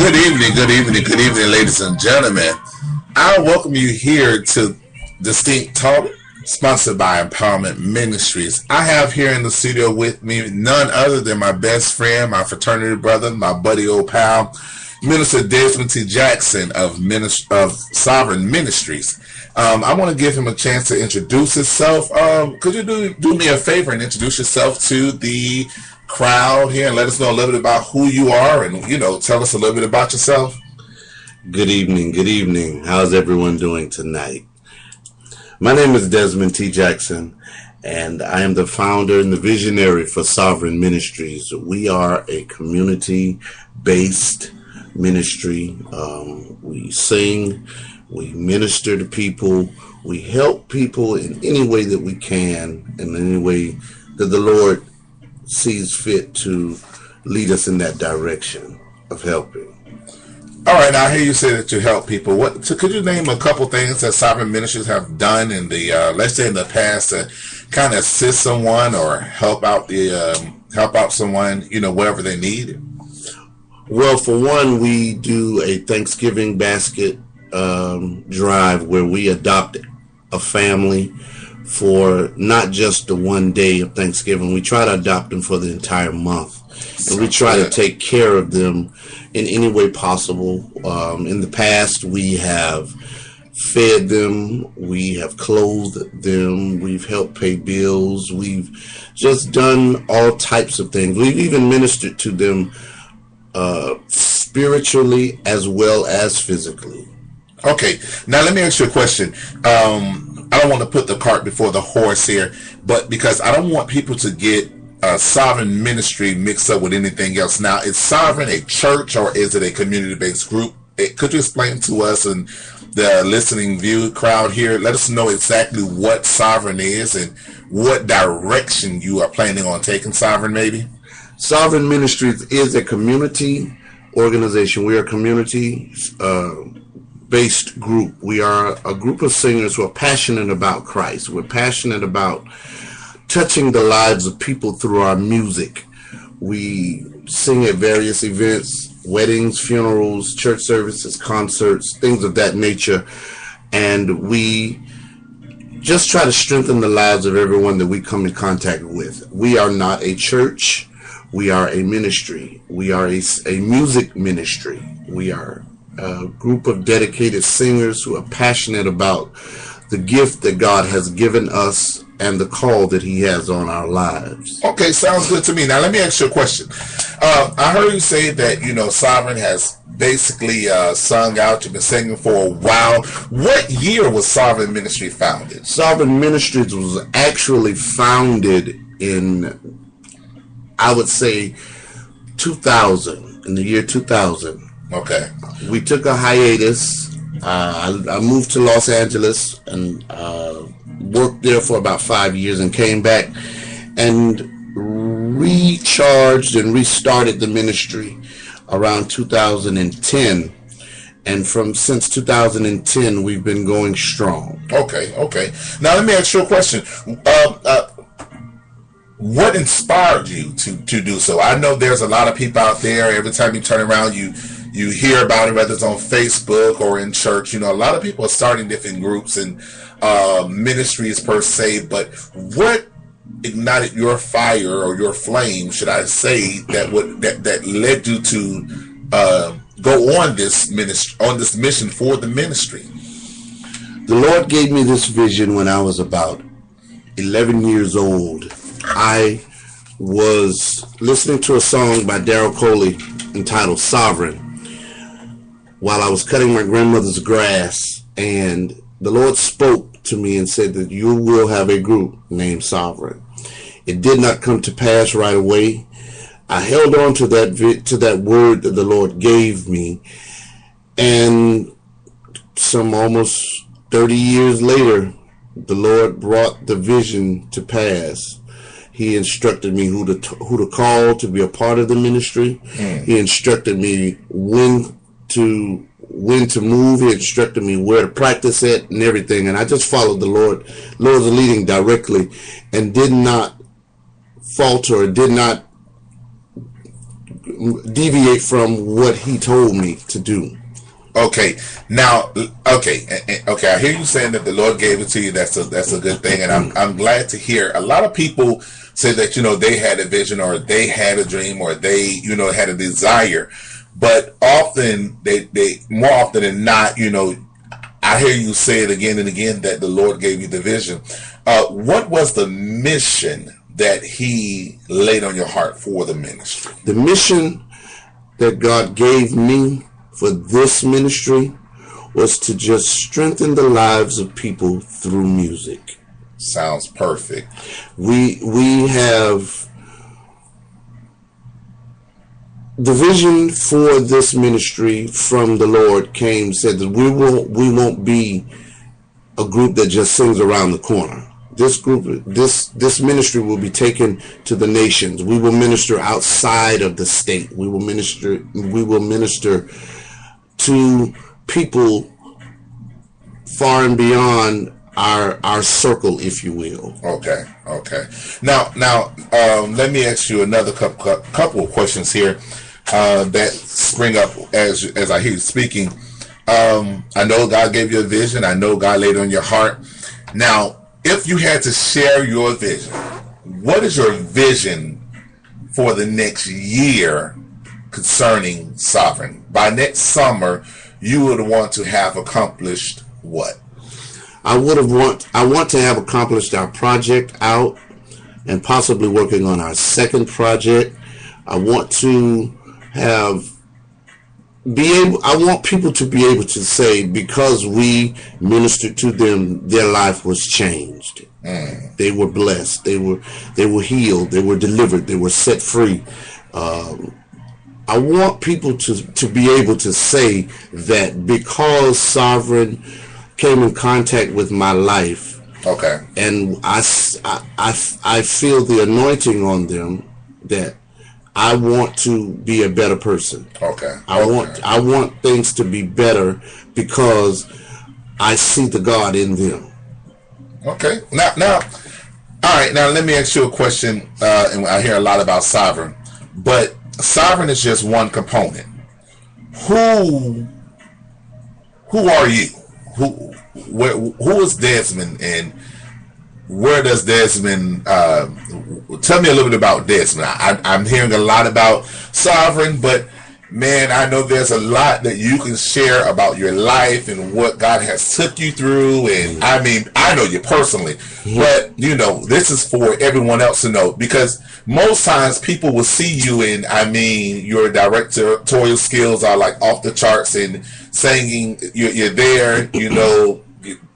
Good evening, ladies and gentlemen. I welcome you here to Distinct Talk, sponsored by Empowerment Ministries. I have here in the studio with me none other than my best friend, my fraternity brother, my buddy old pal, Minister Desmond T. Jackson of Sovereign Ministries. I want to give him a chance to introduce himself. Could you do me a favor and introduce yourself to the crowd here and let us know a little bit about who you are and, tell us a little bit about yourself? Good evening. How's everyone doing tonight? My name is Desmond T. Jackson, and I am the founder and the visionary for Sovereign Ministries. We are a community-based ministry. We sing, we minister to people, we help people in any way that we can, in any way that the Lord sees fit to lead us in that direction of helping. All right, now I hear you say that you help people. Could you name a couple things that Sovereign Ministries have done in the, let's say in the past, to kind of assist someone or help out someone, whatever they need? Well, for one, we do a Thanksgiving basket drive where we adopt a family for not just the one day of Thanksgiving. We try to adopt them for the entire month. And we try to take care of them in any way possible. In the past, we have fed them, we have clothed them, we've helped pay bills, we've just done all types of things. We've even ministered to them spiritually as well as physically. Okay, now let me ask you a question. I don't want to put the cart before the horse here, but because I don't want people to get Sovereign Ministry mixed up with anything else. Now, is Sovereign a church or is it a community-based group? Could you explain to us and the listening crowd here, let us know exactly what Sovereign is and what direction you are planning on taking Sovereign, maybe? Sovereign Ministries is a community organization. We are a community based group. We are a group of singers who are passionate about Christ. We're passionate about touching the lives of people through our music. We sing at various events, weddings, funerals, church services, concerts, things of that nature. And we just try to strengthen the lives of everyone that we come in contact with. We are not a church. We are a ministry. We are a music ministry. We are a group of dedicated singers who are passionate about the gift that God has given us and the call that he has on our lives. Okay, sounds good to me. Now, let me ask you a question. I heard you say that, Sovereign has basically sung out. You've been singing for a while. What year was Sovereign Ministry founded? Sovereign Ministries was actually founded in, I would say, 2000, in the year 2000. Okay. We took a hiatus. I moved to Los Angeles and worked there for about 5 years and came back and recharged and restarted the ministry around 2010. And since 2010, we've been going strong. Okay. Now, let me ask you a question. What inspired you to do so? I know there's a lot of people out there. Every time you turn around, you hear about it, whether it's on Facebook or in church. A lot of people are starting different groups and ministries per se. But what ignited your fire or your flame, should I say, that led you to go on this mission for the ministry? The Lord gave me this vision when I was about 11 years old. I was listening to a song by Daryl Coley entitled Sovereign while I was cutting my grandmother's grass, and the Lord spoke to me and said that you will have a group named Sovereign. It did not come to pass right away. I held on to that word that the Lord gave me, and some almost 30 years later, the Lord brought the vision to pass. He instructed me who to call to be a part of the ministry. He instructed me when to move. He instructed me where to practice at and everything. And I just followed the Lord's leading directly and did not falter, did not deviate from what he told me to do. Okay, now, okay. I hear you saying that the Lord gave it to you. That's a good thing, and I'm glad to hear. A lot of people say that they had a vision, or they had a dream, or they had a desire, but often they more often than not, I hear you say it again and again that the Lord gave you the vision. What was the mission that He laid on your heart for the ministry? The mission that God gave me for this ministry was to just strengthen the lives of people through music. Sounds perfect. We have the vision for this ministry from the Lord said that we won't be a group that just sings around the corner. This ministry will be taken to the nations. We will minister outside of the state. We will minister to people far and beyond our circle, if you will. Okay. Now, let me ask you another couple of questions here that spring up as I hear you speaking. I know God gave you a vision. I know God laid it on your heart. Now, if you had to share your vision, what is your vision for the next year concerning Sovereign? By next summer, you would want to have accomplished what? I want to have accomplished our project out and possibly working on our second project. I want to I want people to be able to say, because we ministered to them, their life was changed. They were blessed. They were healed. They were delivered. They were set free. I want people to be able to say that because Sovereign came in contact with my life, okay, and I feel the anointing on them, that I want to be a better person. Okay. I want things to be better because I see the God in them. Okay. Now, all right. Now, let me ask you a question. And I hear a lot about Sovereign, but Sovereign is just one component. Who are you? Who is Desmond, and where does Desmond? Tell me a little bit about Desmond. I'm hearing a lot about Sovereign, but man, I know there's a lot that you can share about your life and what God has took you through. And I mean, I know you personally, but this is for everyone else to know, because most times people will see you, and I mean, your directorial skills are like off the charts, and singing, you're there,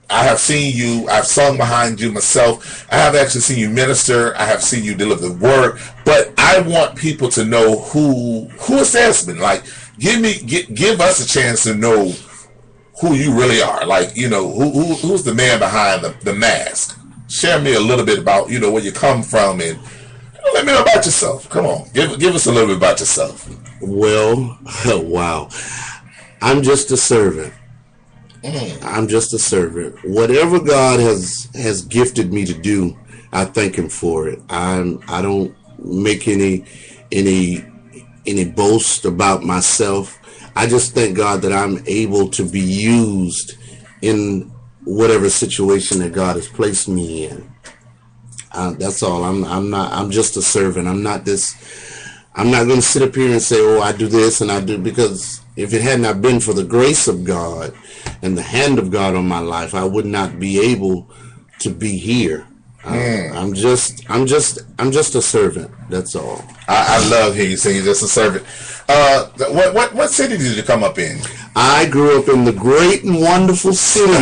I have seen you, I've sung behind you myself. I have actually seen you minister. I have seen you deliver the word. But I want people to know who is Desmond. Like, give us a chance to know who you really are. Like, who's the man behind the mask. Share me a little bit about, where you come from, and let me know about yourself. Come on, give us a little bit about yourself. Well, wow. I'm just a servant. I'm just a servant. Whatever God has gifted me to do, I thank Him for it. I don't make any boast about myself. I just thank God that I'm able to be used in whatever situation that God has placed me in. That's all. I'm just a servant. I'm not going to sit up here and say, oh, I do this and I do, because if it had not been for the grace of God and the hand of God on my life, I would not be able to be here. I'm just a servant. That's all. I love hearing you say you're just a servant. What city did you come up in? I grew up in the great and wonderful city of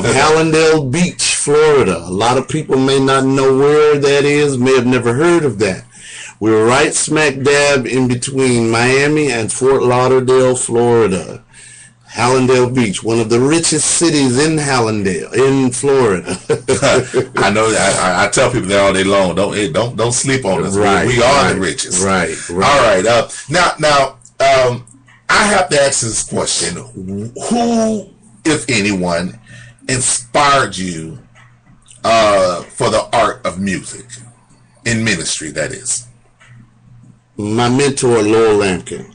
Hallandale Beach, Florida. A lot of people may not know where that is, may have never heard of that. We're right smack dab in between Miami and Fort Lauderdale, Florida. Hallandale Beach, one of the richest cities in Florida. I know. I tell people that all day long. Don't sleep on us. Right, we are the richest. Right. All right. Now, I have to ask this question: who, if anyone, inspired you for the art of music in ministry? That is. my mentor, Lowell Lampkin.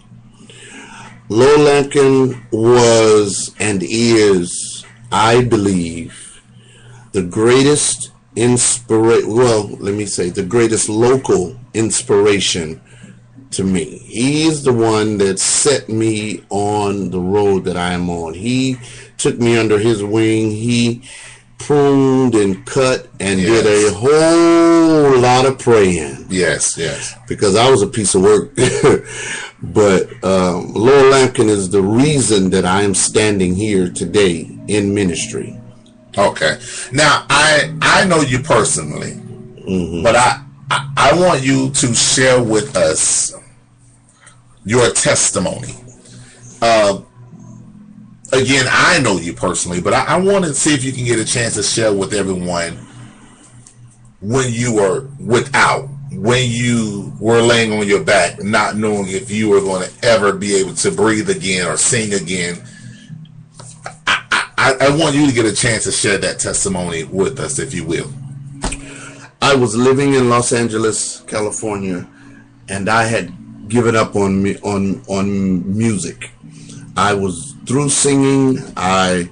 Lowell Lampkin was and is, I believe, the greatest the greatest local inspiration to me. He is the one that set me on the road that I am on. He took me under his wing. He pruned and cut and did a whole lot of praying. Yes, yes. Because I was a piece of work. But Lowell Lampkin is the reason that I am standing here today in ministry. Okay. Now, I know you personally, but I want you to share with us your testimony. Again, I know you personally, but I want to see if you can get a chance to share with everyone when you were when you were laying on your back, not knowing if you were going to ever be able to breathe again or sing again. I want you to get a chance to share that testimony with us, if you will. I was living in Los Angeles, California, and I had given up on music. I was through singing. I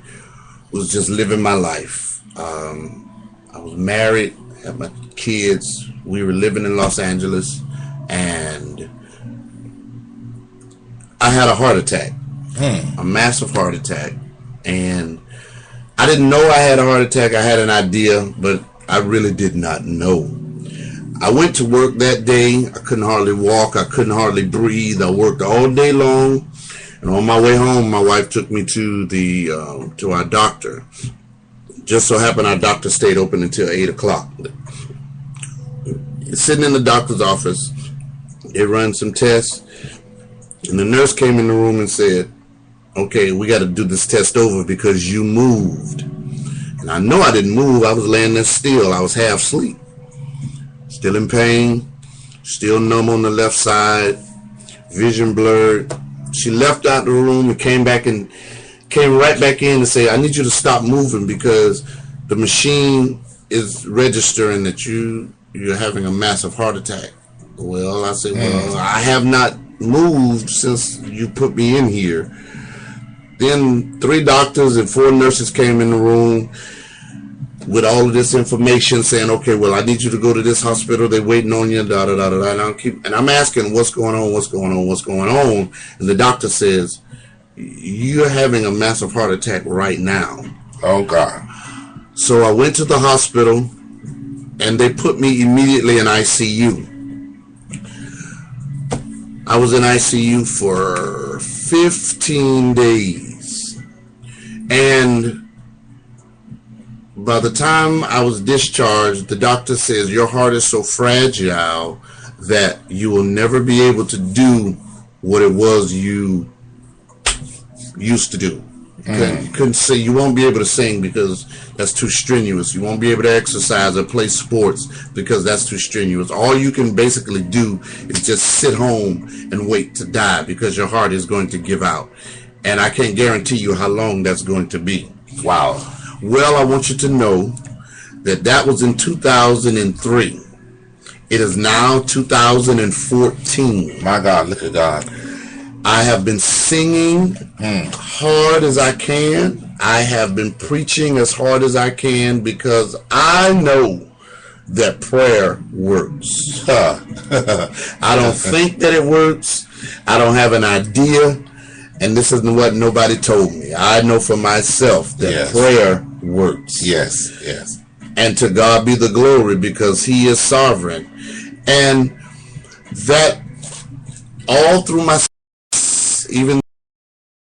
was just living my life. I was married, had my kids. We were living in Los Angeles, and I had a heart attack, a massive heart attack. And I didn't know I had a heart attack. I had an idea, but I really did not know. I went to work that day. I couldn't hardly walk. I couldn't hardly breathe. I worked all day long. And on my way home, my wife took me to our doctor. Just so happened our doctor stayed open until 8 o'clock. Sitting in the doctor's office, they run some tests. And the nurse came in the room and said, okay, we got to do this test over because you moved. And I know I didn't move. I was laying there still. I was half asleep. Still in pain. Still numb on the left side. Vision blurred. She left out the room and came right back in and said, I need you to stop moving because the machine is registering that you're having a massive heart attack. Well, I said, well, I have not moved since you put me in here. Then 3 doctors and 4 nurses came in the room with all of this information saying, okay, well, I need you to go to this hospital. They're waiting on you, da, da, da, da, da. And I'm asking, what's going on, what's going on, what's going on? And the doctor says, you're having a massive heart attack right now. Oh, God. So I went to the hospital, and they put me immediately in ICU. I was in ICU for 15 days. And by the time I was discharged, the doctor says, your heart is so fragile that you will never be able to do what it was you used to do. You couldn't say, you won't be able to sing because that's too strenuous. You won't be able to exercise or play sports because that's too strenuous. All you can basically do is just sit home and wait to die because your heart is going to give out. And I can't guarantee you how long that's going to be. Wow. Well, I want you to know that was in 2003. It is now 2014. My God, look at God. I have been singing hard as I can. I have been preaching as hard as I can because I know that prayer works. I don't think that it works. I don't have an idea. And this isn't what nobody told me. I know for myself that prayer works. Yes, yes. And to God be the glory because He is sovereign. And that all through my, even